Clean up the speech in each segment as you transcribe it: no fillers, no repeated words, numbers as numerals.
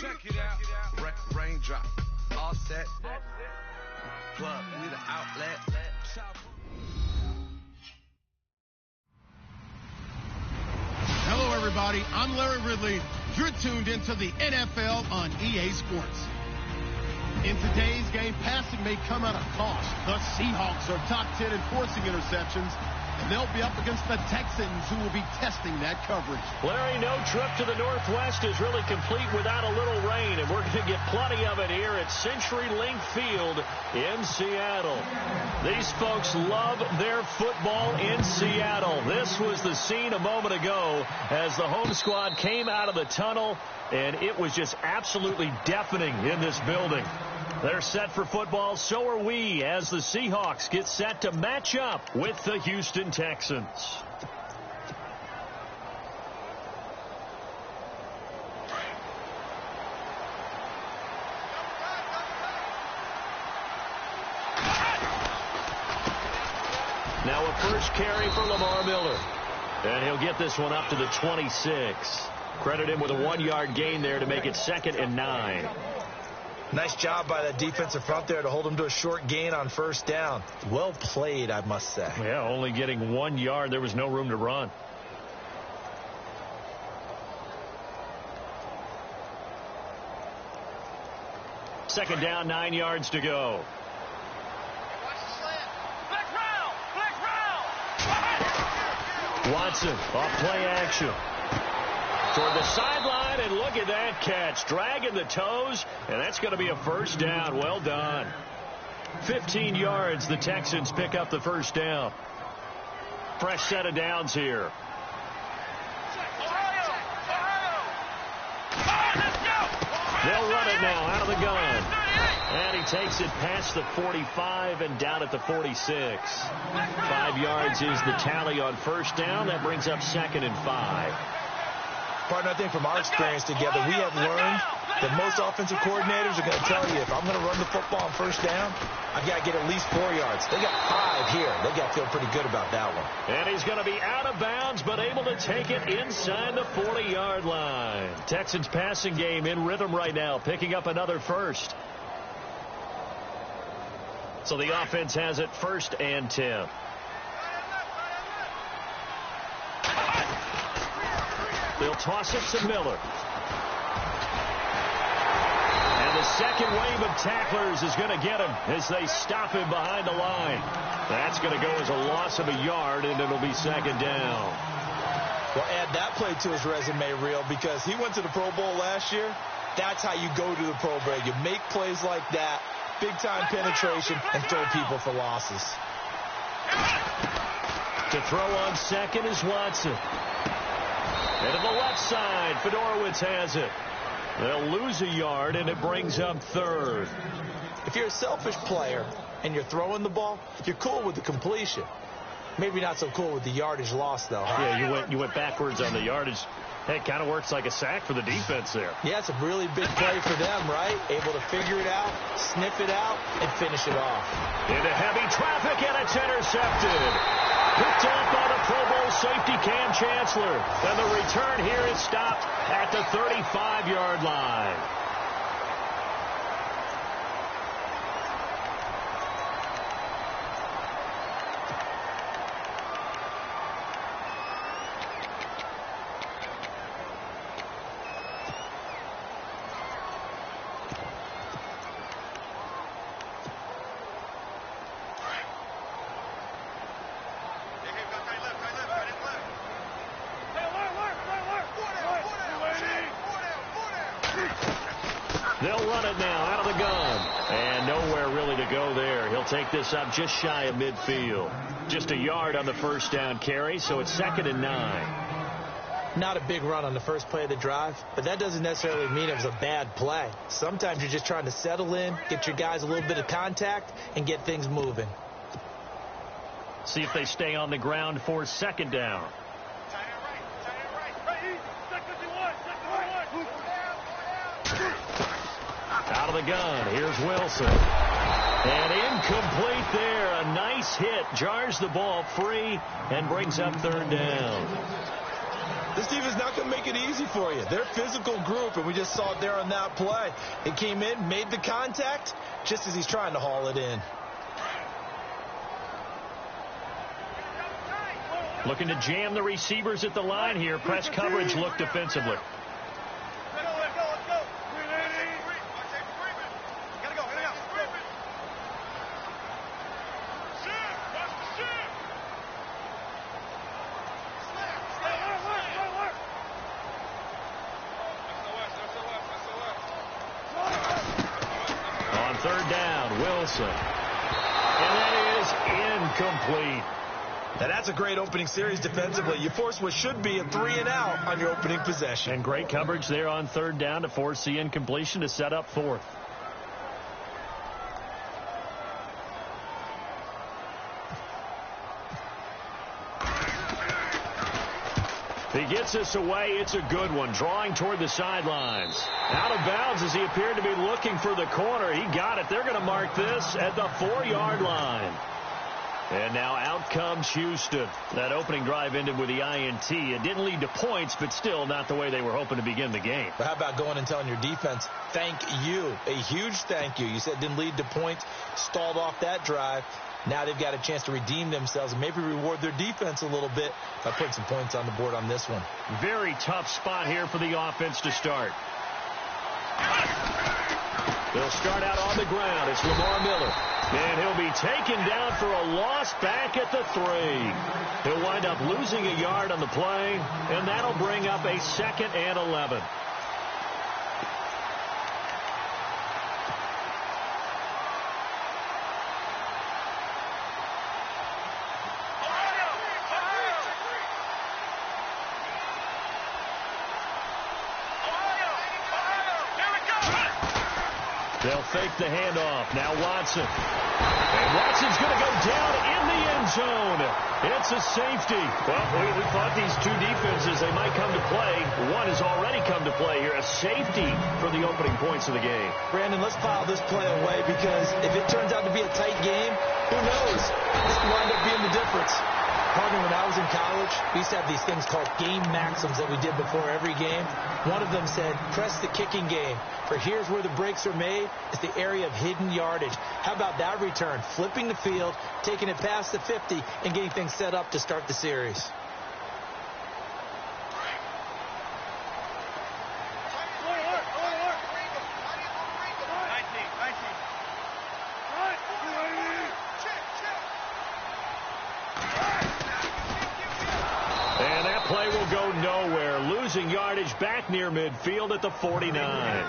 Check it out. Raindrop. All set. Plug. We the outlet. Hello, everybody. I'm Larry Ridley. You're tuned into the NFL on EA Sports. In today's game, passing may come at a cost. The Seahawks are top 10 in forcing interceptions, and they'll be up against the Texans, who will be testing that coverage. Larry, no trip to the Northwest is really complete without a little rain, and we're going to get plenty of it here at CenturyLink Field in Seattle. These folks love their football in Seattle. This was the scene a moment ago as the home squad came out of the tunnel, and it was just absolutely deafening in this building. They're set for football, so are we, as the Seahawks get set to match up with the Houston Texans. Now a first carry for Lamar Miller. And he'll get this one up to the 26. Credit him with a 1-yard gain there to make it 2nd and 9. Nice job by that defensive front there to hold him to a short gain on first down. Well played, I must say. Yeah, only getting 1 yard. There was no room to run. Second down, 9 yards to go. Watson off play action. Toward the sideline, and look at that catch. Dragging the toes, and that's going to be a first down. Well done. 15 yards, the Texans pick up the first down. Fresh set of downs here. They'll run it now out of the gun. And he takes it past the 45 and down at the 46. 5 yards is the tally on first down. That brings up 2nd and 5. Partner, I think from our experience together, we have learned that most offensive coordinators are going to tell you, if I'm going to run the football on first down, I've got to get at least 4 yards. They got 5 here. They got to feel pretty good about that one. And he's going to be out of bounds, but able to take it inside the 40-yard line. Texans passing game in rhythm right now, picking up another first. So the offense has it 1st and 10. They'll toss it to Miller. And the second wave of tacklers is going to get him as they stop him behind the line. That's going to go as a loss of a yard, and it'll be 2nd down. Well, add that play to his resume reel, because he went to the Pro Bowl last year. That's how you go to the Pro Bowl. You make plays like that, big-time penetration, and throw people for losses. To throw on second is Watson. And to the left side, Fedorowicz has it. They'll lose a yard, and it brings up 3rd. If you're a selfish player and you're throwing the ball, you're cool with the completion. Maybe not so cool with the yardage loss, though. Huh? Yeah, you went backwards on the yardage. Hey, it kind of works like a sack for the defense there. Yeah, it's a really big play for them, right? Able to figure it out, sniff it out, and finish it off. Into heavy traffic, and it's intercepted. Picked up by the Pro Bowl safety Cam Chancellor. And the return here is stopped at the 35-yard line. They'll run it now out of the gun. And nowhere really to go there. He'll take this up just shy of midfield. Just a yard on the first down carry, so it's 2nd and 9. Not a big run on the first play of the drive, but that doesn't necessarily mean it was a bad play. Sometimes you're just trying to settle in, get your guys a little bit of contact, and get things moving. See if they stay on the ground for 2nd down. Out of the gun, here's Wilson. And incomplete there. A nice hit. Jars the ball free and brings up 3rd down. This defense is not going to make it easy for you. They're a physical group, and we just saw it there on that play. It came in, made the contact, just as he's trying to haul it in. Looking to jam the receivers at the line here. Press coverage look defensively. On third down, Wilson. And that is incomplete. Now, that's a great opening series defensively. You force what should be a 3-and-out on your opening possession. And great coverage there on third down to force the incompletion to set up fourth. He gets this away. It's a good one. Drawing toward the sidelines. Out of bounds as he appeared to be looking for the corner. He got it. They're going to mark this at the 4-yard line. And now out comes Houston. That opening drive ended with the INT. It didn't lead to points, but still not the way they were hoping to begin the game. But how about going and telling your defense, thank you, a huge thank you. You said it didn't lead to points, stalled off that drive. Now they've got a chance to redeem themselves and maybe reward their defense a little bit by putting some points on the board on this one. Very tough spot here for the offense to start. They'll start out on the ground. It's Lamar Miller. And he'll be taken down for a loss back at the 3. He'll wind up losing a yard on the play, and that'll bring up a 2nd and 11. They'll fake the handoff. Now Watson. And Watson's going to go down in the end zone. It's a safety. Well, we thought these two defenses, they might come to play. One has already come to play here. A safety for the opening points of the game. Brandon, let's file this play away because if it turns out to be a tight game, who knows? This could wind up being the difference. Partner, when I was in college, we used to have these things called game maxims that we did before every game. One of them said, press the kicking game. For here's where the breaks are made. It's the area of hidden yardage. How about that return? Flipping the field, taking it past the 50, and getting things set up to start the series. Losing yardage back near midfield at the 49.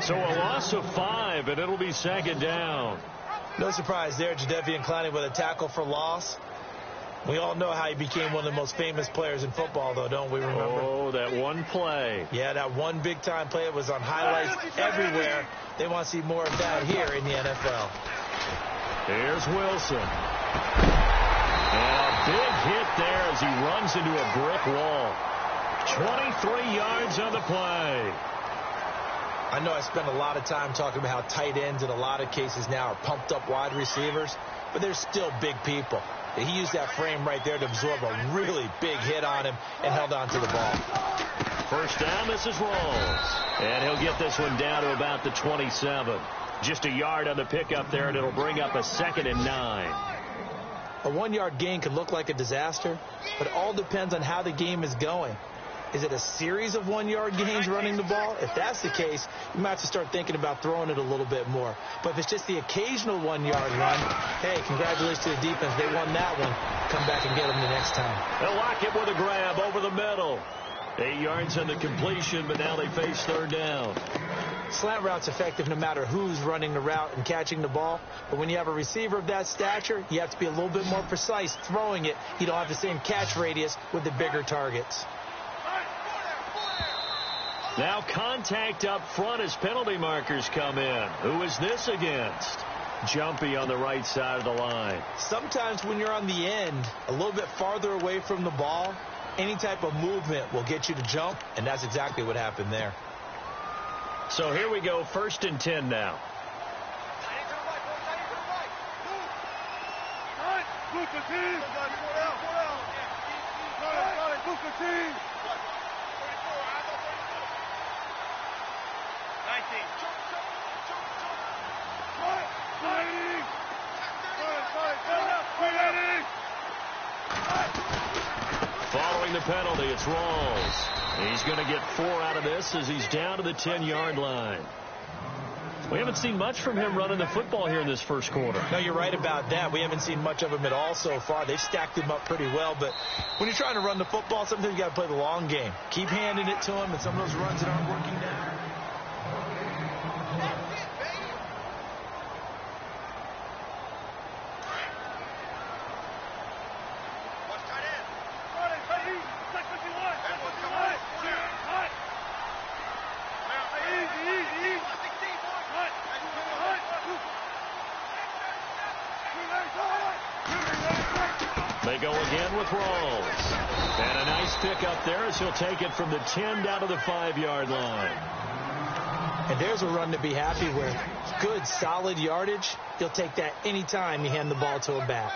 So a loss of 5, and it'll be 2nd down. No surprise there, Jadeveon Clowney with a tackle for loss. We all know how he became one of the most famous players in football, though, don't we remember? Oh, that one play. Yeah, that one big-time play. It was on highlights everywhere. They want to see more of that here in the NFL. Here's Wilson. And a big hit there as he runs into a brick wall. 23 yards on the play. I know I spent a lot of time talking about how tight ends in a lot of cases now are pumped up wide receivers, but they're still big people. He used that frame right there to absorb a really big hit on him and held on to the ball. First down, this is Rawls. And he'll get this one down to about the 27. Just a yard on the pickup there, and it'll bring up a 2nd and 9. A 1-yard gain could look like a disaster, but it all depends on how the game is going. Is it a series of 1-yard gains running the ball? If that's the case, you might have to start thinking about throwing it a little bit more. But if it's just the occasional 1-yard run, hey, congratulations to the defense. They won that one. Come back and get them the next time. They'll lock it with a grab over the middle. 8 yards on the completion, but now they face 3rd down. Slant route's effective no matter who's running the route and catching the ball. But when you have a receiver of that stature, you have to be a little bit more precise throwing it. You don't have the same catch radius with the bigger targets. Now contact up front as penalty markers come in. Who is this against? Jumpy on the right side of the line. Sometimes when you're on the end, a little bit farther away from the ball, any type of movement will get you to jump, and that's exactly what happened there. So here we go, 1st and 10 now. Following the penalty, it's Rawls. He's going to get 4 out of this as he's down to the 10-yard line. We haven't seen much from him running the football here in this first quarter. No, you're right about that. We haven't seen much of him at all so far. They've stacked him up pretty well, but when you're trying to run the football, sometimes you got to play the long game. Keep handing it to him, and some of those runs that aren't working now. They go again with Rawls. And a nice pick up there as he'll take it from the 10 down to the 5-yard line. And there's a run to be happy with. Good, solid yardage. He'll take that anytime you hand the ball to him back.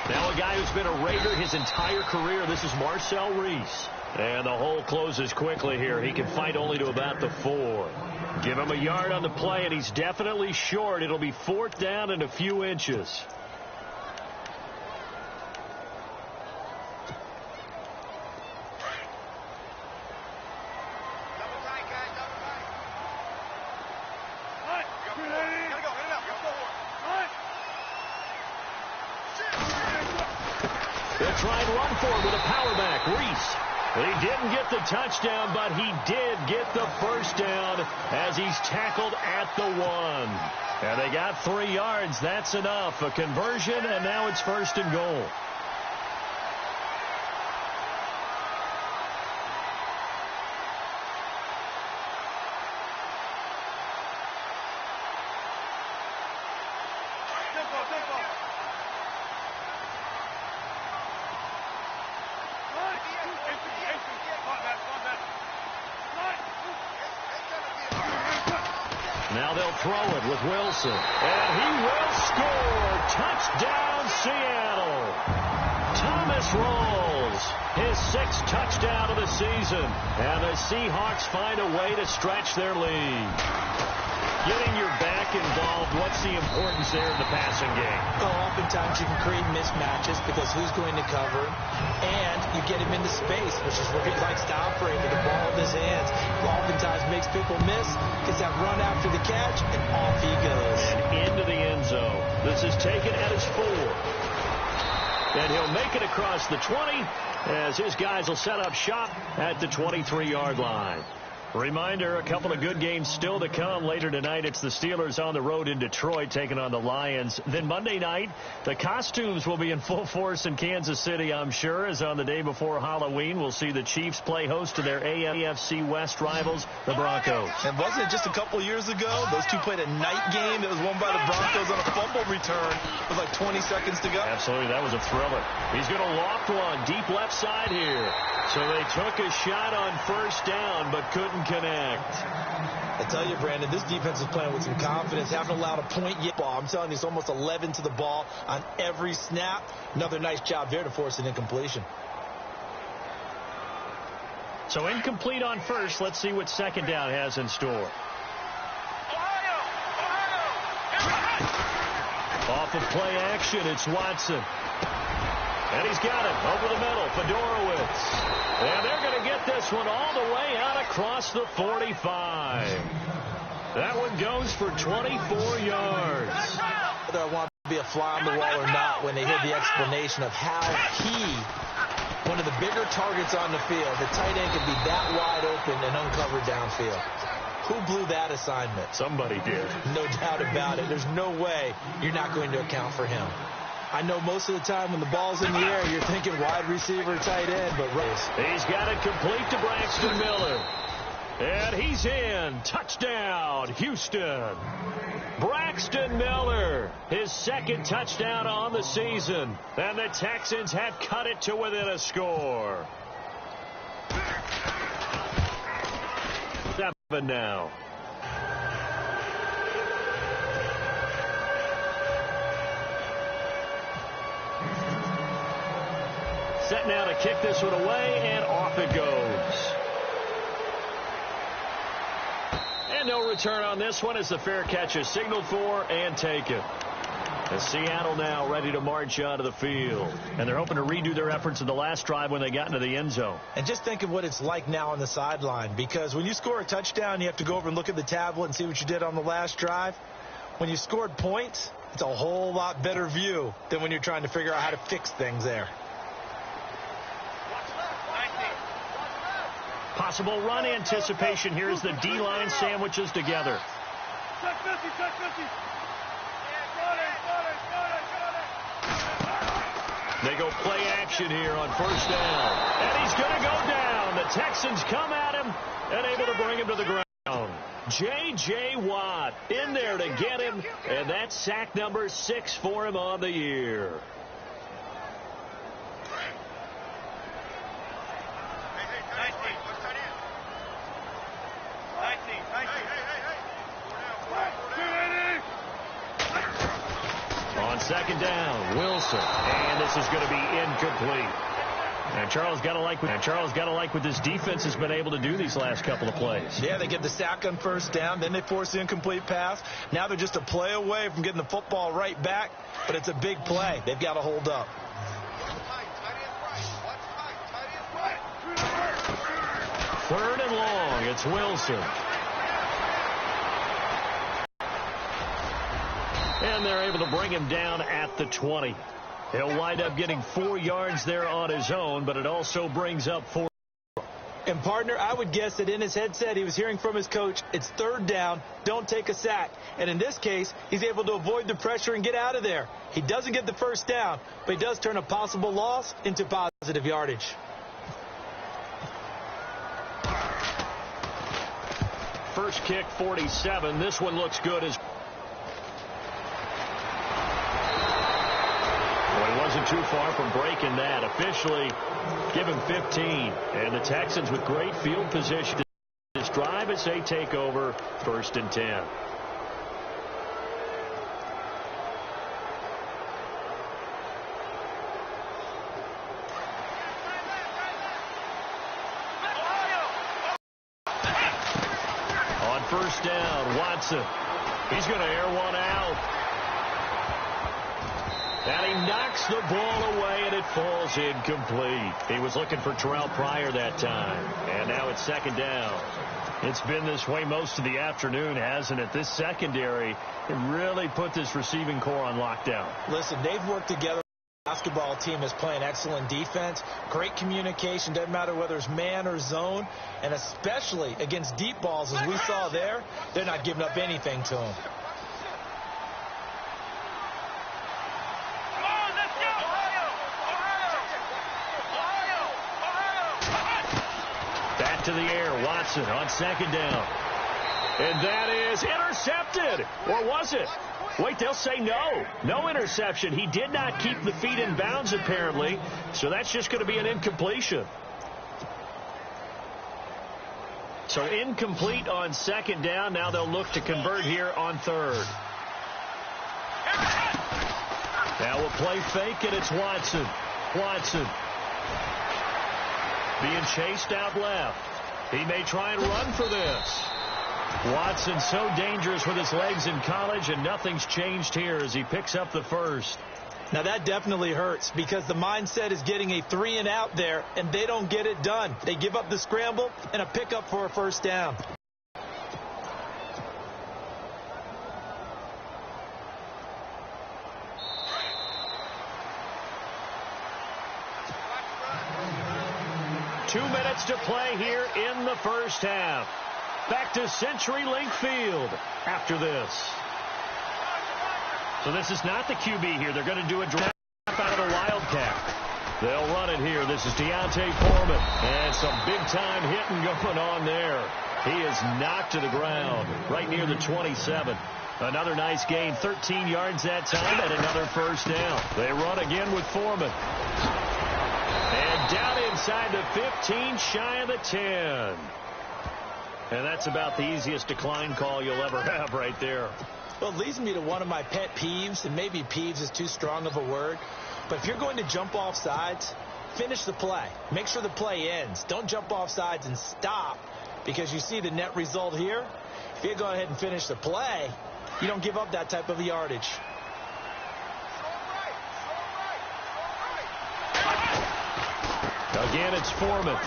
Now a guy who's been a Raider his entire career. This is Marcel Reese. And the hole closes quickly here. He can fight only to about the 4. Give him a yard on the play, and he's definitely short. It'll be 4th down and a few inches. They'll try and run for him with a power back. Reese. He didn't get the touchdown, but he did get the first down as he's tackled at the 1. And they got 3 yards. That's enough. A conversion, and now it's 1st and goal. Now they'll throw it with Wilson. And he will score. Touchdown, Seattle. Thomas Rawls, his 6th touchdown of the season. And the Seahawks find a way to stretch their lead. Getting your back involved, what's the importance there in the passing game? Well, oftentimes you can create mismatches because who's going to cover, and you get him into space, which is where he likes to operate with the ball in his hands. Oftentimes makes people miss, gets that run after the catch, and off he goes. And into the end zone. This is taken at his 4. And he'll make it across the 20 as his guys will set up shop at the 23-yard line. Reminder, a couple of good games still to come. Later tonight, it's the Steelers on the road in Detroit taking on the Lions. Then Monday night, the costumes will be in full force in Kansas City, I'm sure, as on the day before Halloween, we'll see the Chiefs play host to their AFC West rivals, the Broncos. And wasn't it just a couple years ago, those two played a night game that was won by the Broncos on a fumble return with like 20 seconds to go? Absolutely, that was a thriller. He's going to loft one deep left side here. So they took a shot on 1st down, but couldn't connect. I tell you, Brandon, this defense is playing with some confidence. Haven't allowed a point yet. I'm telling you, it's almost 11 to the ball on every snap. Another nice job there to force an incompletion. So incomplete on 1st. Let's see what 2nd down has in store. Off of play action, it's Watson. And he's got it over the middle, Fedorowicz. And they're going to get this one all the way out across the 45. That one goes for 24 yards. Whether I want to be a fly on the wall or not, when they hear the explanation of how one of the bigger targets on the field, the tight end can be that wide open and uncovered downfield. Who blew that assignment? Somebody did. No doubt about it. There's no way you're not going to account for him. I know most of the time when the ball's in the air, you're thinking wide receiver, tight end, but he's got it complete to Braxton Miller. And he's in. Touchdown, Houston. Braxton Miller, his 2nd touchdown on the season. And the Texans have cut it to within a score. now. Set now to kick this one away, and off it goes. And no return on this one as the fair catch is signaled for and taken. And Seattle now ready to march out of the field. And they're hoping to redo their efforts in the last drive when they got into the end zone. And just think of what it's like now on the sideline, because when you score a touchdown, you have to go over and look at the tablet and see what you did on the last drive. When you scored points, it's a whole lot better view than when you're trying to figure out how to fix things there. Possible run anticipation. Here's the D-line sandwiches together. They go play action here on first down. And he's going to go down. The Texans come at him and able to bring him to the ground. J.J. Watt in there to get him. And that's sack number 6 for him on the year. On second down, Wilson, and this is going to be incomplete. And Charles got to like what this defense has been able to do these last couple of plays. Yeah, they get the sack on first down, then they force the incomplete pass. Now they're just a play away from getting the football right back, but it's a big play. They've got to hold up. Third and long, it's Wilson. And they're able to bring him down at the 20. He'll wind up getting 4 yards there on his own, but it also brings up 4. And, partner, I would guess that in his headset he was hearing from his coach, it's third down, don't take a sack. And in this case, he's able to avoid the pressure and get out of there. He doesn't get the first down, but he does turn a possible loss into positive yardage. First kick, 47. This one looks good as wasn't too far from breaking that. Officially, give him 15. And the Texans with great field position. This drive as they take over, 1st and 10. On first down, Watson. He's going to air one out. And he knocks the ball away, and it falls incomplete. He was looking for Terrell Pryor that time. And now it's second down. It's been this way most of the afternoon, hasn't it? This secondary really put this receiving core on lockdown. Listen, they've worked together. The basketball team is playing excellent defense. Great communication. Doesn't matter whether it's man or zone. And especially against deep balls, as we saw there, they're not giving up anything to them. To the air, Watson on second down. And that is intercepted. Or was it? Wait, they'll say no. No interception. He did not keep the feet in bounds, apparently. So that's just going to be an incompletion. So incomplete on second down. Now they'll look to convert here on third. Now we'll play fake, and it's Watson. Watson being chased out left. He may try and run for this. Watson so dangerous with his legs in college, and nothing's changed here as he picks up the first. Now that definitely hurts because the mindset is getting a 3 and out there, and they don't get it done. They give up the scramble and a pickup for a first down. To play here in the first half. Back to CenturyLink Field after this. So this is not the QB here. They're going to do a draft out of the Wildcat. They'll run it here. This is Deontay Foreman. And some big-time hitting going on there. He is knocked to the ground right near the 27. Another nice gain. 13 yards that time and another first down. They run again with Foreman. And down inside the 15, shy of the 10. And that's about the easiest decline call you'll ever have right there. Well, it leads me to one of my pet peeves, and maybe peeves is too strong of a word, but if you're going to jump off sides, finish the play. Make sure the play ends. Don't jump off sides and stop, because you see the net result here. If you go ahead and finish the play, you don't give up that type of yardage. Again, it's Foreman.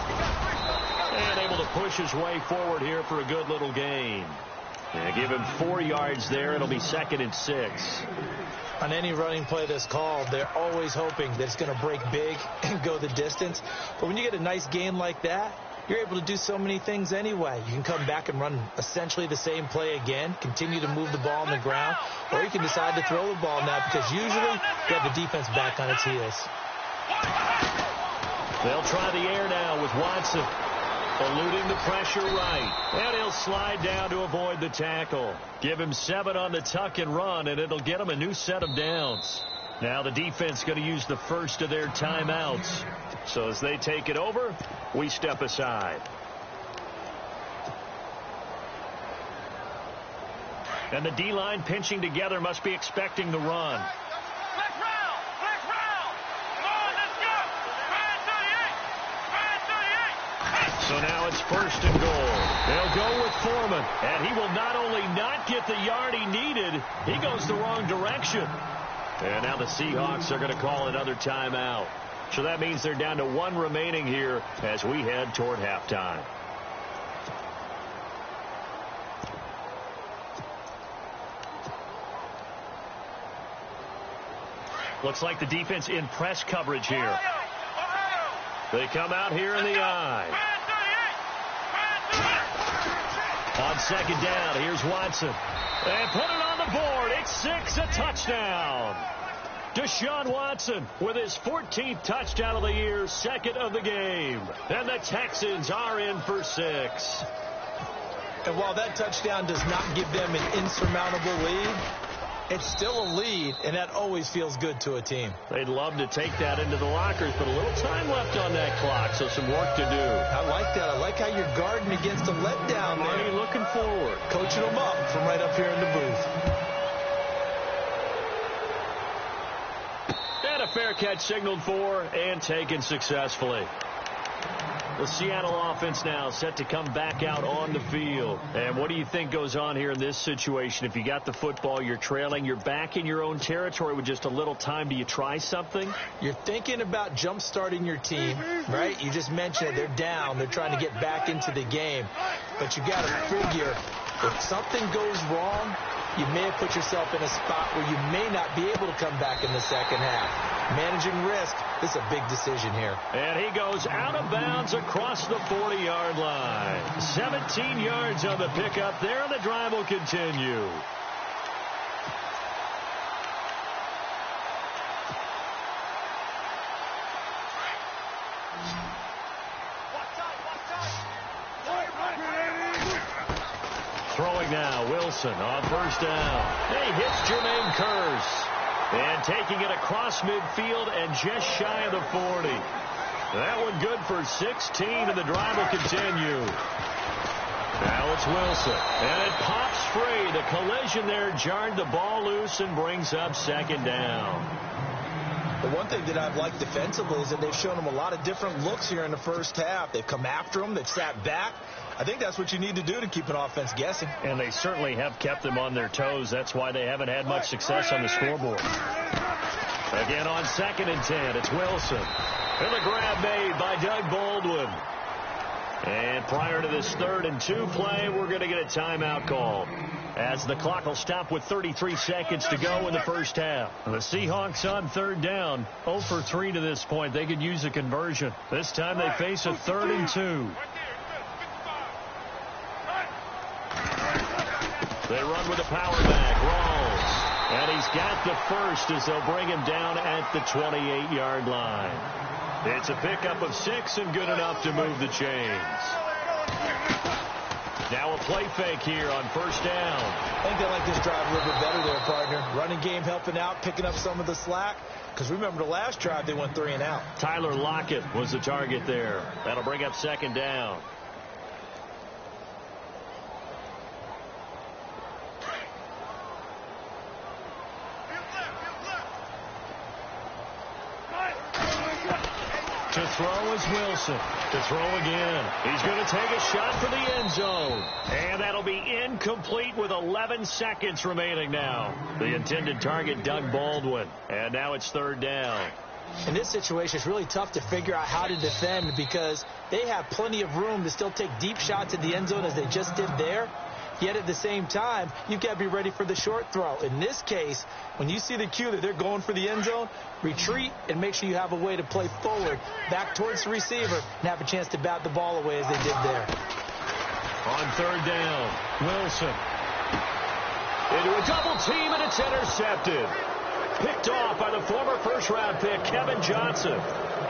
And able to push his way forward here for a good little gain. And give him 4 yards there. It'll be 2nd and 6. On any running play that's called, they're always hoping that it's going to break big and go the distance. But when you get a nice gain like that, you're able to do so many things anyway. You can come back and run essentially the same play again, continue to move the ball on the ground, or you can decide to throw the ball now because usually you have the defense back on its heels. They'll try the air now with Watson. Eluding the pressure right. And he'll slide down to avoid the tackle. Give him 7 on the tuck and run, and it'll get him a new set of downs. Now the defense going to use the first of their timeouts. So as they take it over, we step aside. And the D-line pinching together must be expecting the run. So now it's 1st and goal. They'll go with Foreman. And he will not only not get the yard he needed, he goes the wrong direction. And now the Seahawks are going to call another timeout. So that means they're down to 1 remaining here as we head toward halftime. Looks like the defense in press coverage here. They come out here in the eye. On 2nd down, here's Watson. And put it on the board. It's 6, a touchdown. Deshaun Watson with his 14th touchdown of the year, 2nd of the game. And the Texans are in for 6. And while that touchdown does not give them an insurmountable lead, it's still a lead, and that always feels good to a team. They'd love to take that into the lockers, but a little time left on that clock, so some work to do. I like that. I like how you're guarding against a letdown there. Already looking forward. Coaching them up from right up here in the booth. And a fair catch signaled for and taken successfully. The Seattle offense now set to come back out on the field. And what do you think goes on here in this situation? If you got the football, you're trailing, you're back in your own territory with just a little time. Do you try something? You're thinking about jump-starting your team, right? You just mentioned it. They're down. They're trying to get back into the game. But you got to figure if something goes wrong, you may have put yourself in a spot where you may not be able to come back in the second half. Managing risk, this is a big decision here. And he goes out of bounds across the 40-yard line. 17 yards on the pickup there, and the drive will continue. Throwing now, Wilson on 1st down. He hits Jermaine Kearse. And taking it across midfield and just shy of the 40. That one good for 16, and the drive will continue. Now it's Wilson. And it pops free. The collision there jarred the ball loose and brings up 2nd down. The one thing that I've liked defensively is that they've shown them a lot of different looks here in the first half. They've come after them. They've sat back. I think that's what you need to do to keep an offense guessing. And they certainly have kept them on their toes. That's why they haven't had much success on the scoreboard. Again on 2nd and 10, it's Wilson. And the grab made by Doug Baldwin. And prior to this 3rd and 2 play, we're going to get a timeout call, as the clock will stop with 33 seconds to go in the first half. The Seahawks on 3rd down, 0 for 3 to this point. They could use a conversion. This time they face a 3rd and 2. They run with a power back. Rawls. And he's got the first as they'll bring him down at the 28-yard line. It's a pickup of 6 and good enough to move the chains. Now a play fake here on 1st down. I think they like this drive a little bit better there, partner. Running game helping out, picking up some of the slack. Because remember, the last drive they went 3 and out. Tyler Lockett was the target there. That'll bring up 2nd down. throw is Wilson. To throw again. He's going to take a shot for the end zone. And that'll be incomplete with 11 seconds remaining now. The intended target, Doug Baldwin. And now it's third down. In this situation, it's really tough to figure out how to defend because they have plenty of room to still take deep shots at the end zone as they just did there. Yet at the same time, you've got to be ready for the short throw. In this case, when you see the cue that they're going for the end zone, retreat and make sure you have a way to play forward, back towards the receiver, and have a chance to bat the ball away as they did there. On third down, Wilson. Into a double team, and it's intercepted. Picked off by the former first-round pick, Kevin Johnson.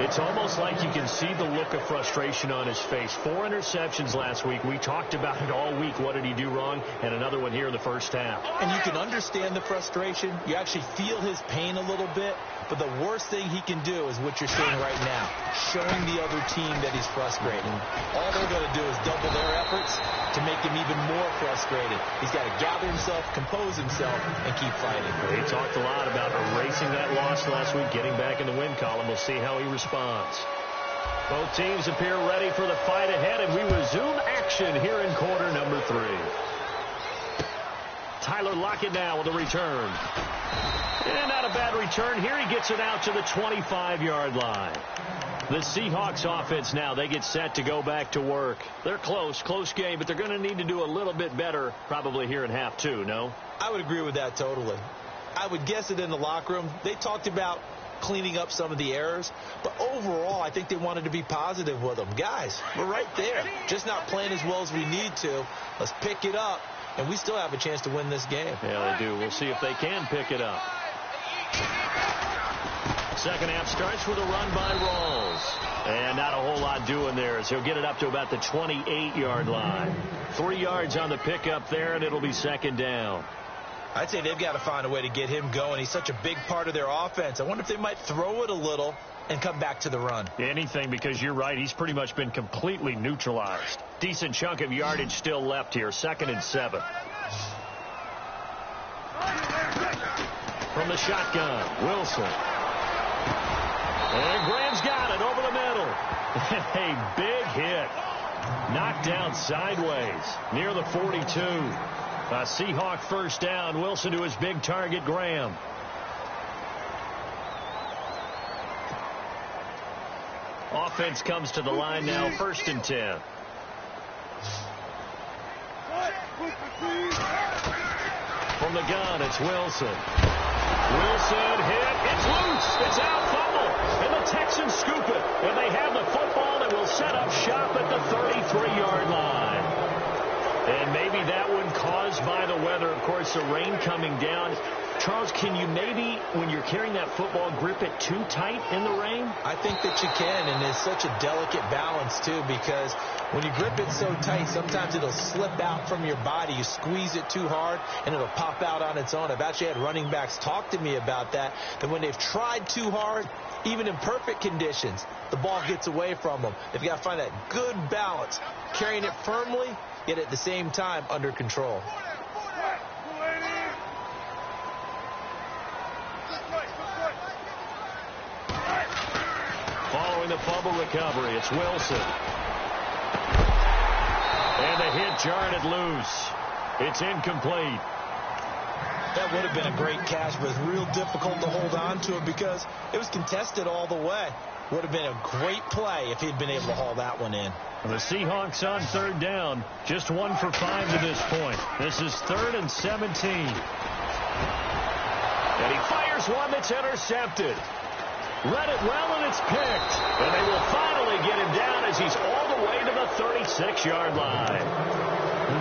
It's almost like you can see the look of frustration on his face. 4 interceptions last week. We talked about it all week. What did he do wrong? And another one here in the first half. And you can understand the frustration. You actually feel his pain a little bit. But the worst thing he can do is what you're seeing right now, showing the other team that he's frustrated. All they're going to do is double their efforts to make him even more frustrated. He's got to gather himself, compose himself, and keep fighting. He talked a lot about erasing that loss last week, getting back in the win column. We'll see how he responds. Both teams appear ready for the fight ahead, and we resume action here in quarter number 3. Tyler Lockett now with a return. And not a bad return here. He gets it out to the 25-yard line. The Seahawks offense now, they get set to go back to work. They're close game, but they're going to need to do a little bit better probably here in half 2, no? I would agree with that totally. I would guess that in the locker room, they talked about cleaning up some of the errors, but overall, I think they wanted to be positive with them. Guys, we're right there. Just not playing as well as we need to. Let's pick it up, and we still have a chance to win this game. Yeah, they do. We'll see if they can pick it up. Second half starts with a run by Rawls. And not a whole lot doing there as he'll get it up to about the 28-yard line. 3 yards on the pickup there, and it'll be second down. I'd say they've got to find a way to get him going. He's such a big part of their offense. I wonder if they might throw it a little and come back to the run. Anything, because you're right. He's pretty much been completely neutralized. Decent chunk of yardage still left here. 2nd and 7. From the shotgun, Wilson. And Graham's got it over the middle. A big hit. Knocked down sideways near the 42. A Seahawk first down. Wilson to his big target, Graham. Offense comes to the line now, 1st and 10. From the gun, it's Wilson. Wilson hit. It's loose. It's out, fumble. And the Texans scoop it. And they have the football and will set up shop at the 33-yard line. And maybe that one caused by the weather. Of course, the rain coming down. Charles, can you maybe, when you're carrying that football, grip it too tight in the rain? I think that you can, and it's such a delicate balance, too, because when you grip it so tight, sometimes it'll slip out from your body. You squeeze it too hard, and it'll pop out on its own. I've actually had running backs talk to me about that when they've tried too hard, even in perfect conditions, the ball gets away from them. They've got to find that good balance, carrying it firmly, yet at the same time under control. Following the fumble recovery, it's Wilson. And the hit jarred it loose. It's incomplete. That would have been a great catch, but it's real difficult to hold on to it because it was contested all the way. Would have been a great play if he'd been able to haul that one in. The Seahawks on third down, just 1 for 5 to this point. This is 3rd and 17. And he fires one that's intercepted. Read it well, and it's picked. And they will finally get him down as he's all the way to the 36-yard line.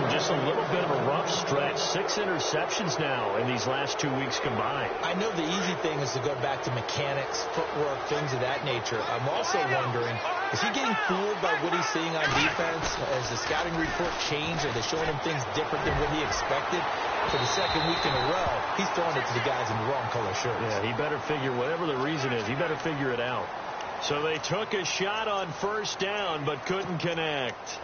Just a little bit of a rough stretch. 6 interceptions now in these last 2 weeks combined. I know the easy thing is to go back to mechanics, footwork, things of that nature. I'm also wondering, is he getting fooled by what he's seeing on defense? Has the scouting report changed? Are they showing him things different than what he expected? For the 2nd week in a row, he's throwing it to the guys in the wrong color shirts. Yeah, he better figure, whatever the reason is, he better figure it out. So they took a shot on first down, but couldn't connect.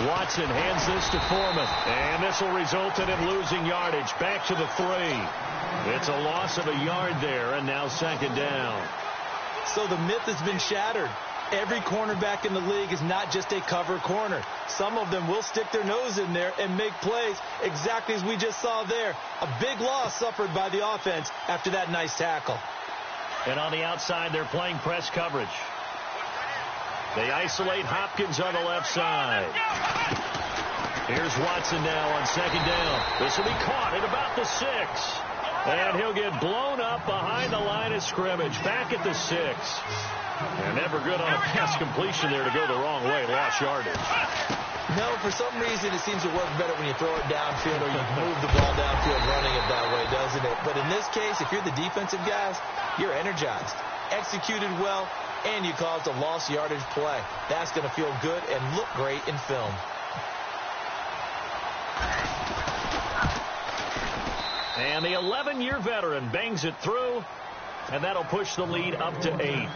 Watson hands this to Foreman. And this will result in him losing yardage. Back to the 3. It's a loss of a yard there, and now second down. So the myth has been shattered. Every cornerback in the league is not just a cover corner. Some of them will stick their nose in there and make plays exactly as we just saw there. A big loss suffered by the offense after that nice tackle. And on the outside, they're playing press coverage. They isolate Hopkins on the left side. Here's Watson now on second down. This will be caught at about the 6. And he'll get blown up behind the line of scrimmage. Back at the 6. And never good on a pass completion there to go the wrong way. Lost yardage. No, for some reason it seems to work better when you throw it downfield or you move the ball downfield running it that way, doesn't it? But in this case, if you're the defensive guys, you're energized. Executed well, and you caused a lost yardage play. That's going to feel good and look great in film. And the 11-year veteran bangs it through, and that'll push the lead up to 8.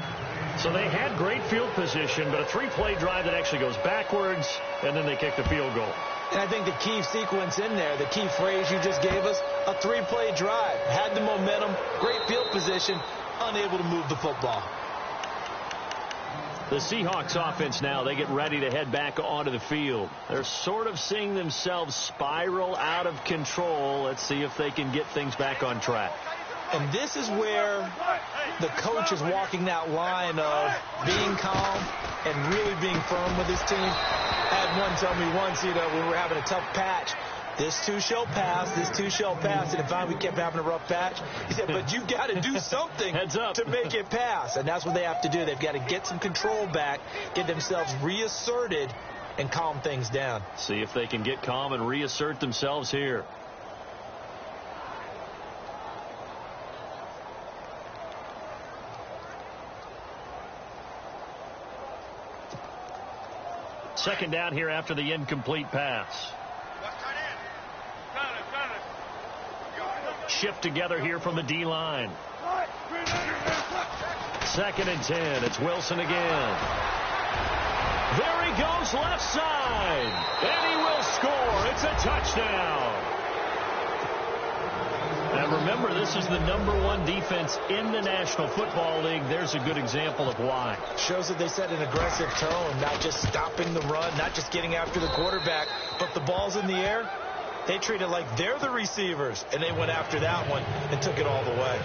So they had great field position, but a 3-play drive that actually goes backwards, and then they kick the field goal. And I think the key sequence in there, the key phrase you just gave us, a 3-play drive. Had the momentum, great field position, unable to move the football. The Seahawks offense now, they get ready to head back onto the field. They're sort of seeing themselves spiral out of control. Let's see if they can get things back on track. And this is where the coach is walking that line of being calm and really being firm with his team. I had one tell me once, when we were having a tough patch, this too shall pass, this too shall pass. And if we kept having a rough patch, he said, but you've got to do something to make it pass. And that's what they have to do. They've got to get some control back, get themselves reasserted, and calm things down. See if they can get calm and reassert themselves here. Second down here after the incomplete pass. Shift together here from the D-line. Second and 10. It's Wilson again. There he goes left side. And he will score. It's a touchdown. Now remember, this is the #1 defense in the National Football League. There's a good example of why. Shows that they set an aggressive tone, not just stopping the run, not just getting after the quarterback, but the ball's in the air. They treat it like they're the receivers, and they went after that one and took it all the way.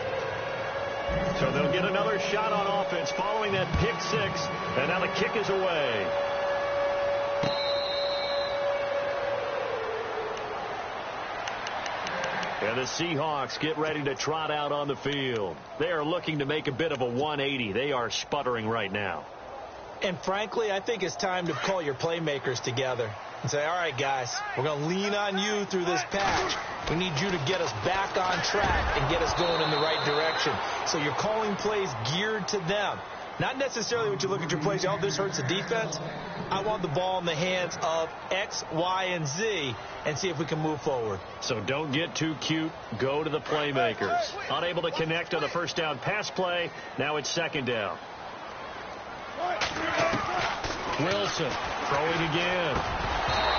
So they'll get another shot on offense following that pick 6, and now the kick is away. And the Seahawks get ready to trot out on the field. They are looking to make a bit of a 180. They are sputtering right now. And frankly, I think it's time to call your playmakers together and say, all right, guys, we're going to lean on you through this patch. We need you to get us back on track and get us going in the right direction. So you're calling plays geared to them. Not necessarily when you look at your plays, oh, this hurts the defense. I want the ball in the hands of X, Y, and Z and see if we can move forward. So don't get too cute. Go to the playmakers. Unable to connect on the first down pass play. Now it's second down. Wilson throwing again.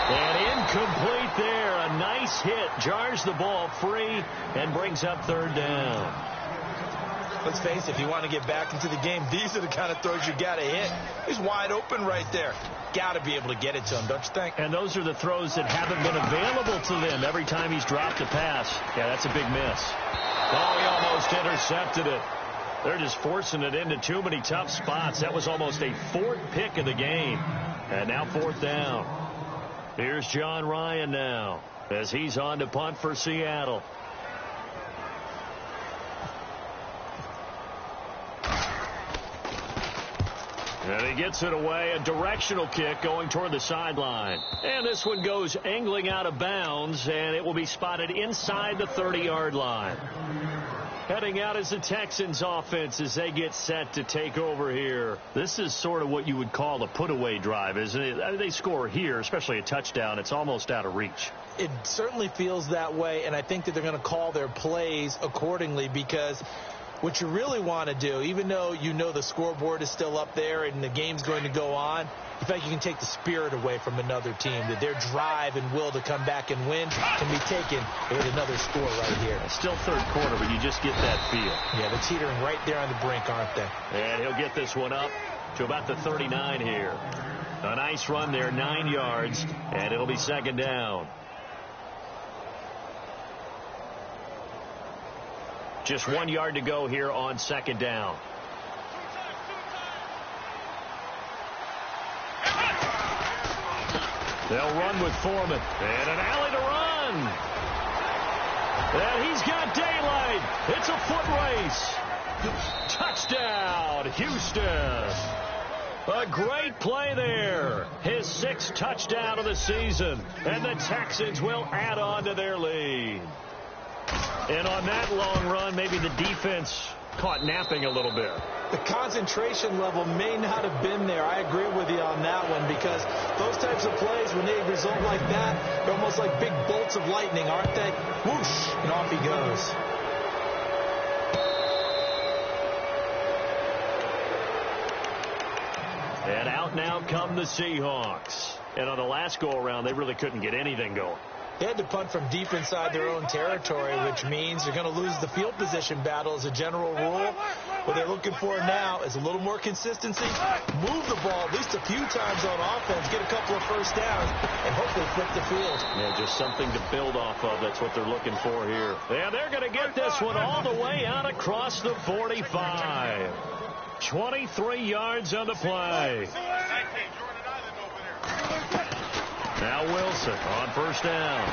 And incomplete there. A nice hit. Jars the ball free and brings up third down. Let's face it, if you want to get back into the game, these are the kind of throws you got to hit. He's wide open right there. Got to be able to get it to him, don't you think? And those are the throws that haven't been available to them every time he's dropped a pass. Yeah, that's a big miss. Oh, he almost intercepted it. They're just forcing it into too many tough spots. That was almost a 4th pick of the game. And now 4th down. Here's John Ryan now as he's on to punt for Seattle. And he gets it away, a directional kick going toward the sideline. And this one goes angling out of bounds, and it will be spotted inside the 30-yard line. Heading out is the Texans offense as they get set to take over here. This is sort of what you would call a put-away drive, isn't it? I mean, they score here, especially a touchdown. It's almost out of reach. It certainly feels that way, and I think that they're going to call their plays accordingly because What you really want to do, even though you know the scoreboard is still up there and the game's going to go on, you feel like you can take the spirit away from another team, that their drive and will to come back and win can be taken with another score right here. It's still third quarter, but you just get that feel. Yeah, they're teetering right there on the brink, aren't they? And he'll get this one up to about the 39 here. A nice run there, 9 yards, and it'll be second down. Just 1 yard to go here on second down. They'll run with Foreman. And an alley to run. And he's got daylight. It's a foot race. Touchdown, Houston. A great play there. His 6th touchdown of the season. And the Texans will add on to their lead. And on that long run, maybe the defense caught napping a little bit. The concentration level may not have been there. I agree with you on that one, because those types of plays, when they result like that, they're almost like big bolts of lightning, aren't they? Whoosh, and off he goes. And out now come the Seahawks. And on the last go-around, they really couldn't get anything going. They had to punt from deep inside their own territory, which means they're going to lose the field position battle as a general rule. What they're looking for now is a little more consistency, move the ball at least a few times on offense, get a couple of first downs, and hopefully flip the field. Yeah, just something to build off of. That's what they're looking for here. And they're going to get this one all the way out across the 45. 23 yards on the play. Now Wilson on first down.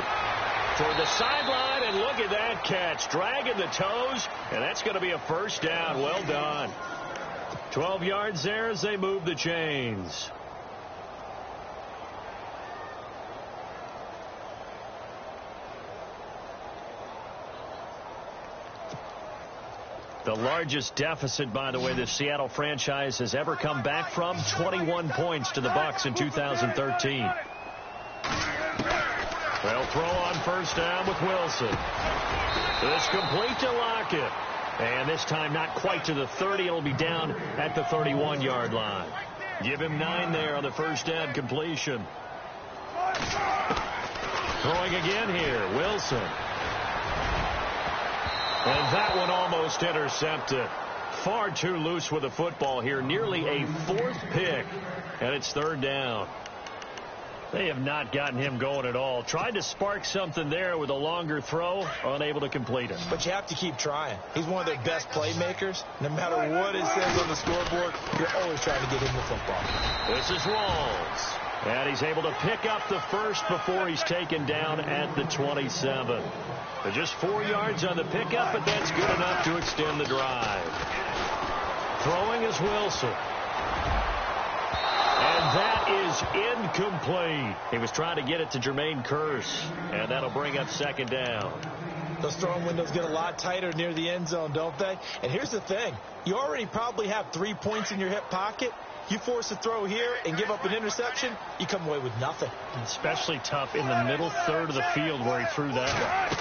Toward the sideline, and look at that catch. Dragging the toes, and that's going to be a first down. Well done. 12 yards there as they move the chains. The largest deficit, by the way, the Seattle franchise has ever come back from, 21 points to the Bucs in 2013. They'll throw on first down with Wilson. It's complete to Lockett. And this time not quite to the 30. It'll be down at the 31-yard line. Give him 9 there on the first down completion. Throwing again here, Wilson. And that one almost intercepted. Far too loose with the football here. Nearly a 4th pick. And it's third down. They have not gotten him going at all. Tried to spark something there with a longer throw, unable to complete it. But you have to keep trying. He's one of their best playmakers. No matter what it says on the scoreboard, you're always trying to get him the football. This is Rawls. And he's able to pick up the first before he's taken down at the 27. But just 4 yards on the pickup, but that's good enough to extend the drive. Throwing is Wilson. And that is incomplete. He was trying to get it to Jermaine Kearse, and that'll bring up second down. Those throwing windows get a lot tighter near the end zone, don't they? And here's the thing. You already probably have 3 points in your hip pocket. You force a throw here and give up an interception, you come away with nothing. Especially tough in the middle third of the field where he threw that one.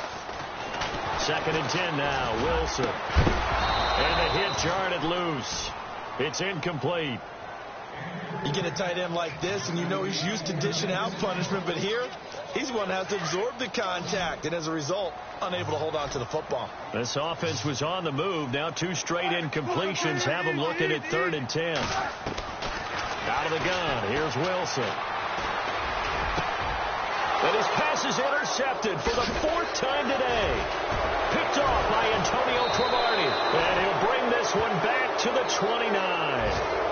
2nd and 10 now, Wilson. And the hit jarred it loose. It's incomplete. You get a tight end like this, and you know he's used to dishing out punishment, but here, he's going to have to absorb the contact, and as a result, unable to hold on to the football. This offense was on the move. Now 2 straight incompletions have him looking at 3rd and 10. Out of the gun, here's Wilson. And his pass is intercepted for the 4th time today. Picked off by Antonio Cromartie. And he'll bring this one back to the 29.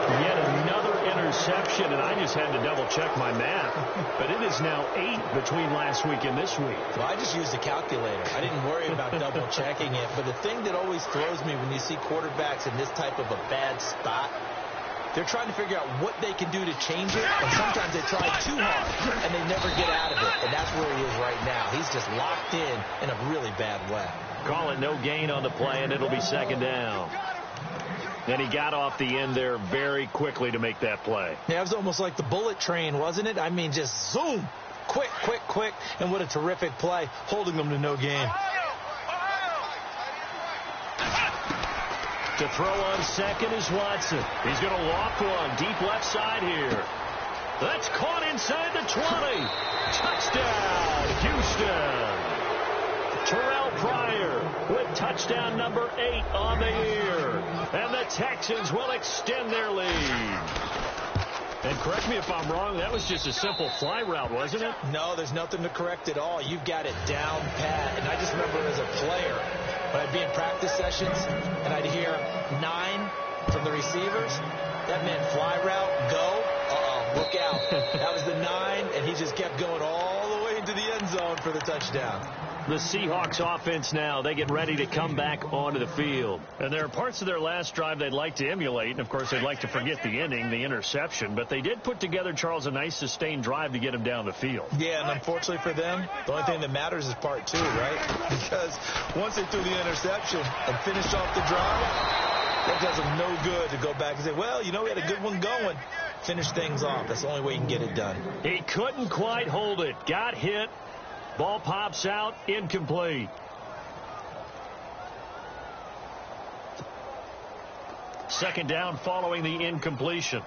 Yet another interception, and I just had to double-check my math. But it is now 8 between last week and this week. Well, I just used a calculator. I didn't worry about double-checking it. But the thing that always throws me when you see quarterbacks in this type of a bad spot, they're trying to figure out what they can do to change it, and sometimes they try too hard, and they never get out of it. And that's where he is right now. He's just locked in a really bad way. Call it no gain on the play, and it'll be second down. And he got off the end there very quickly to make that play. Yeah, it was almost like the bullet train, wasn't it? I mean, just zoom. Quick, quick, quick. And what a terrific play, holding them to no gain. To throw on second is Watson. He's going to walk one deep left side here. That's caught inside the 20. Touchdown, Houston. Terrell Pryor with touchdown number 8 on the year. And the Texans will extend their lead. And correct me if I'm wrong, that was just a simple fly route, wasn't it? No, there's nothing to correct at all. You've got it down pat. And I just remember as a player, when I'd be in practice sessions and I'd hear 9 from the receivers, that meant fly route, go. Look out. That was the 9, and he just kept going all the way into the end zone for the touchdown. The Seahawks offense now, they get ready to come back onto the field. And there are parts of their last drive they'd like to emulate. And, of course, they'd like to forget the inning, the interception. But they did put together, Charles, a nice sustained drive to get him down the field. Yeah, and unfortunately for them, the only thing that matters is part 2, right? Because once they threw the interception and finished off the drive, that does them no good to go back and say, well, you know, we had a good one going. Finish things off. That's the only way you can get it done. He couldn't quite hold it. Got hit. Ball pops out. Incomplete. Second down following the incompletion.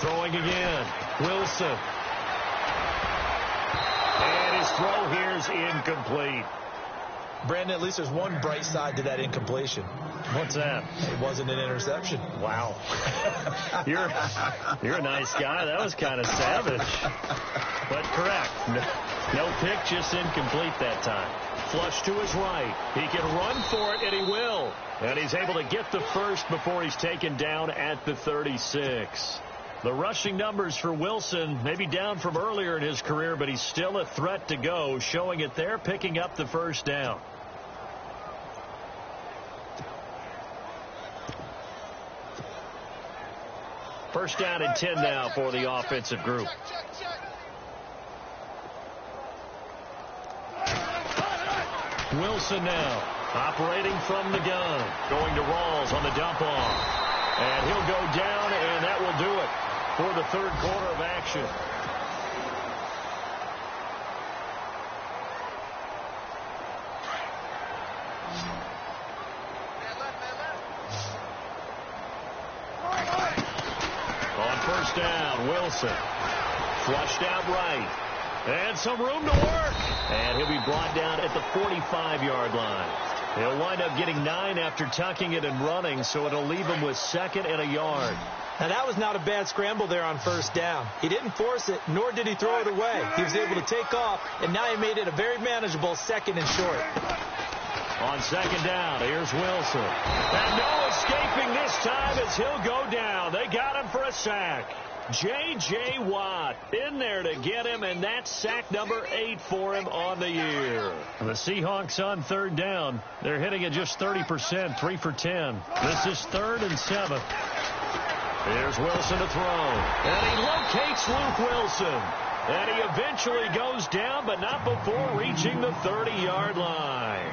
Throwing again. Wilson. And his throw here is incomplete. Brandon, at least there's one bright side to that incompletion. What's that? It wasn't an interception. Wow. You're a nice guy. That was kind of savage. But correct. No pick, just incomplete that time. Flush to his right. He can run for it, and he will. And he's able to get the first before he's taken down at the 36. The rushing numbers for Wilson may be down from earlier in his career, but he's still a threat to go, showing it there, picking up the first down. First down and 10 now for the offensive group. Wilson now operating from the gun. Going to Rawls on the dump off. And he'll go down, and that will do it for the third quarter of action. On first down, Wilson. Flushed out right. And some room to work. And he'll be brought down at the 45-yard line. He'll wind up getting 9 after tucking it and running, so it'll leave him with second and a yard. Now, that was not a bad scramble there on first down. He didn't force it, nor did he throw it away. He was able to take off, and now he made it a very manageable second and short. On second down, here's Wilson. And no escaping this time as he'll go down. They got him for a sack. J.J. Watt in there to get him, and that's sack number 8 for him on the year. The Seahawks on third down. They're hitting at just 30%, 3 for 10. This is 3rd and 7. Here's Wilson to throw. And he locates Luke Wilson. And he eventually goes down, but not before reaching the 30-yard line.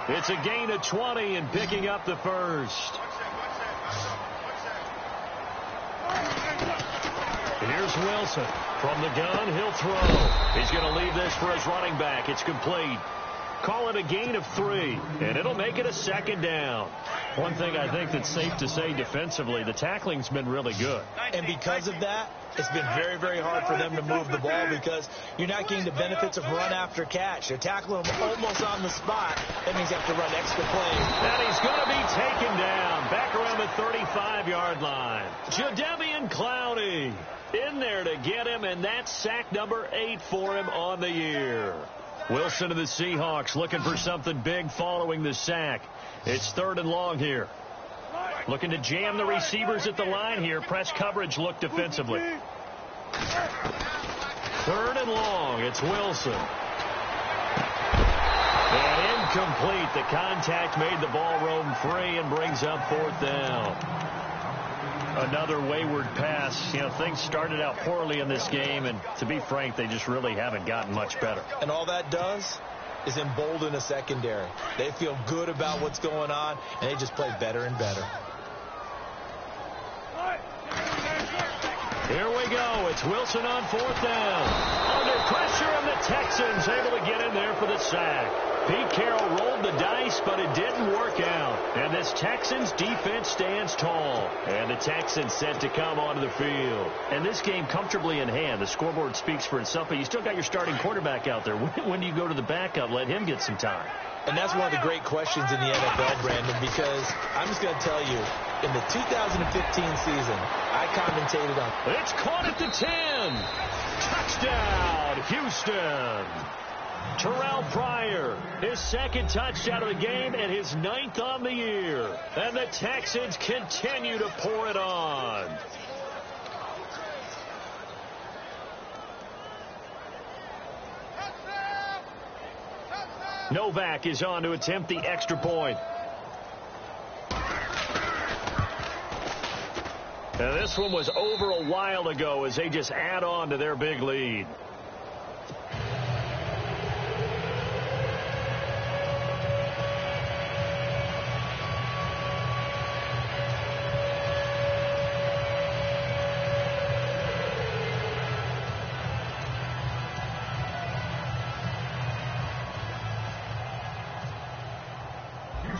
It's a gain of 20 and picking up the first. Here's Wilson. From the gun, he'll throw. He's going to leave this for his running back. It's complete. Call it a gain of 3, and it'll make it a second down. One thing I think that's safe to say defensively, the tackling's been really good. And because of that, it's been very, very hard for them to move the ball because you're not getting the benefits of run after catch. They're tackling him almost on the spot. That means you have to run extra plays. And he's going to be taken down back around the 35-yard line. Jadeveon Clowney in there to get him, and that's sack number 8 for him on the year. Wilson of the Seahawks looking for something big following the sack. It's 3rd and long here. Looking to jam the receivers at the line here. Press coverage look defensively. 3rd and long. It's Wilson. And incomplete. The contact made the ball roam free and brings up 4th down. Another wayward pass. You know, things started out poorly in this game, and to be frank, they just really haven't gotten much better. And all that does is embolden a secondary. They feel good about what's going on, and they just play better and better. Here we go. It's Wilson on 4th down. Under pressure, and the Texans able to get in there for the sack. Pete Carroll rolled the dice, but it didn't work out. And this Texans defense stands tall. And the Texans set to come onto the field. And this game comfortably in hand. The scoreboard speaks for itself, but you still got your starting quarterback out there. When do you go to the backup? Let him get some time. And that's one of the great questions in the NFL, Brandon, because I'm just going to tell you, in the 2015 season, I commentated on. It's caught at the 10. Touchdown, Houston. Terrell Pryor, his 2nd touchdown of the game and his 9th on the year. And the Texans continue to pour it on. Novak is on to attempt the extra point. And this one was over a while ago as they just add on to their big lead.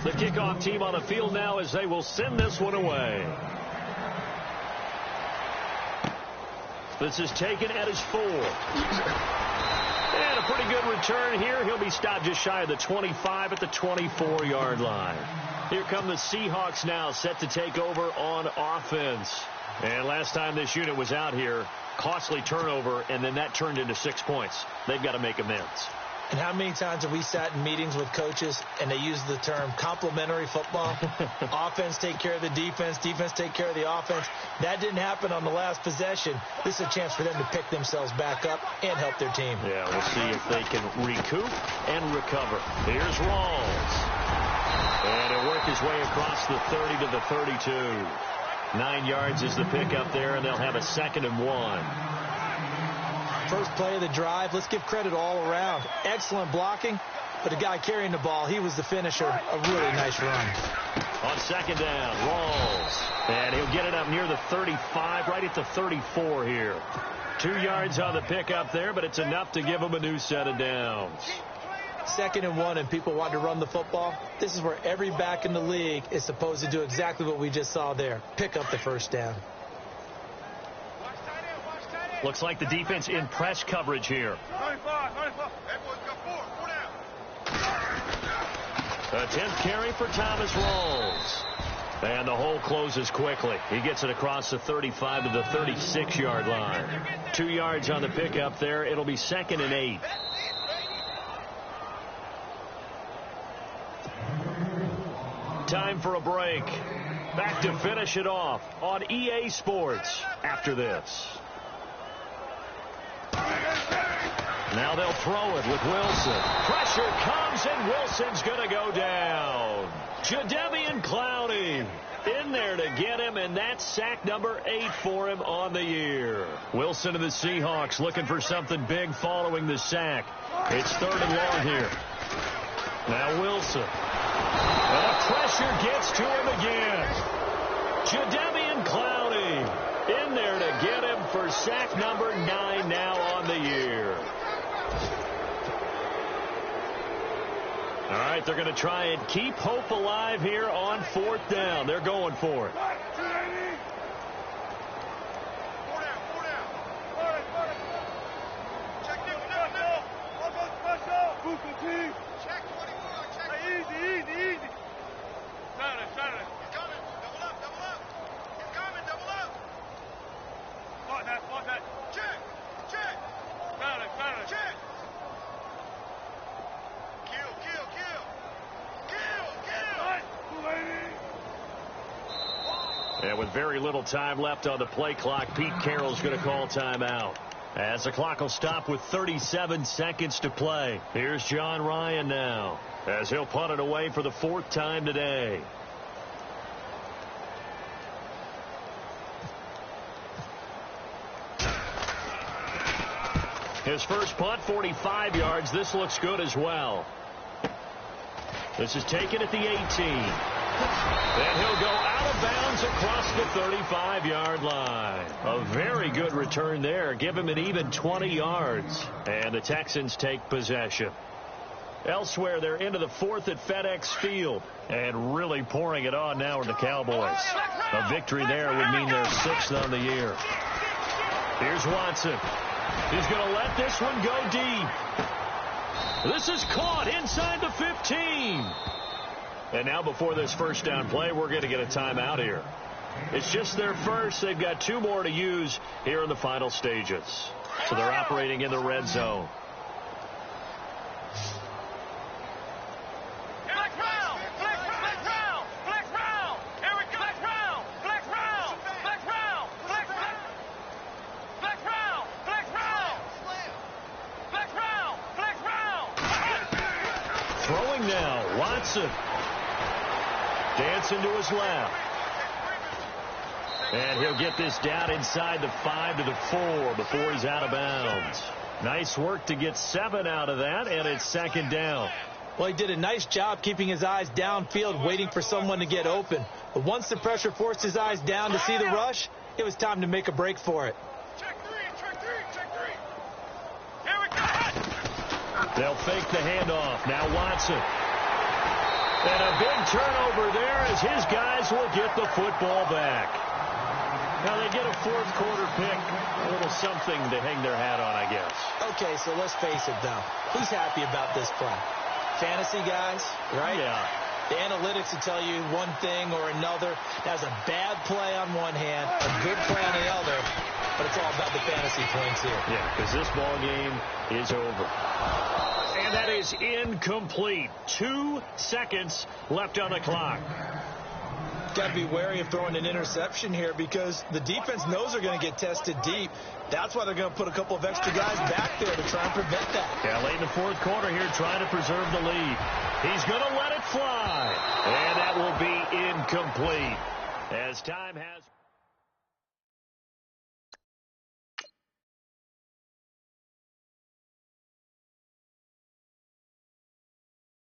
The kickoff team on the field now as they will send this one away. This is taken at his 4. And a pretty good return here. He'll be stopped just shy of the 25 at the 24-yard line. Here come the Seahawks now, set to take over on offense. And last time this unit was out here, costly turnover, and then that turned into 6 points. They've got to make amends. And how many times have we sat in meetings with coaches and they use the term complementary football? Offense take care of the defense, defense take care of the offense. That didn't happen on the last possession. This is a chance for them to pick themselves back up and help their team. Yeah, we'll see if they can recoup and recover. Here's Rawls. And he'll work his way across the 30 to the 32. 9 yards is the pickup there, and they'll have a 2nd and 1. First play of the drive, let's give credit all around. Excellent blocking, but the guy carrying the ball, he was the finisher. A really nice run. On 2nd down, Rawls. And he'll get it up near the 35, right at the 34 here. 2 yards on the pickup there, but it's enough to give him a new set of downs. 2nd and 1, and people want to run the football. This is where every back in the league is supposed to do exactly what we just saw there. Pick up the 1st down. Looks like the defense in press coverage here. 10th carry for Thomas Rawls. And the hole closes quickly. He gets it across the 35 to the 36-yard line. 2 yards on the pickup there. It'll be 2nd and 8. Time for a break. Back to finish it off on EA Sports after this. Now they'll throw it with Wilson. Pressure comes, and Wilson's going to go down. Jadeveon Clowney in there to get him, and that's sack number 8 for him on the year. Wilson and the Seahawks looking for something big following the sack. It's 3rd and long here. Now Wilson. And the pressure gets to him again. Jadeveon Clowney in there to get him for sack number 9 now on the year. All right, they're going to try and keep hope alive here on 4th down. They're going for it. And with very little time left on the play clock, Pete Carroll's going to call timeout. As the clock will stop with 37 seconds to play. Here's John Ryan now, as he'll punt it away for the 4th time today. His first punt, 45 yards. This looks good as well. This is taken at the 18. And he'll go out of bounds across the 35-yard line. A very good return there. Give him an even 20 yards. And the Texans take possession. Elsewhere, they're into the fourth at FedEx Field. And really pouring it on now are the Cowboys. A victory there would mean they're 6th on the year. Here's Watson. He's going to let this one go deep. This is caught inside the 15. And now before this first down play, we're going to get a timeout here. It's just their first. They've got 2 more to use here in the final stages. So they're operating in the red zone. Throwing now, Watson. Dancing to his left. And he'll get this down inside the 5 to the 4 before he's out of bounds. Nice work to get 7 out of that, and it's 2nd down. Well, he did a nice job keeping his eyes downfield, waiting for someone to get open. But once the pressure forced his eyes down to see the rush, it was time to make a break for it. Check three. Here we go. They'll fake the handoff. Now Watson. And a big turnover there as his guys will get the football back. Now they get a 4th quarter pick. A little something to hang their hat on, I guess. Okay, so let's face it, though. Who's happy about this play? Fantasy guys, right? Yeah. The analytics will tell you one thing or another. That's a bad play on one hand, a good play on the other, but it's all about the fantasy points here. Yeah, because this ball game is over. And that is incomplete. 2 seconds left on the clock. Got to be wary of throwing an interception here because the defense knows they're going to get tested deep. That's why they're going to put a couple of extra guys back there to try and prevent that. Yeah, late in the 4th quarter here trying to preserve the lead. He's going to let it fly. And that will be incomplete as time has...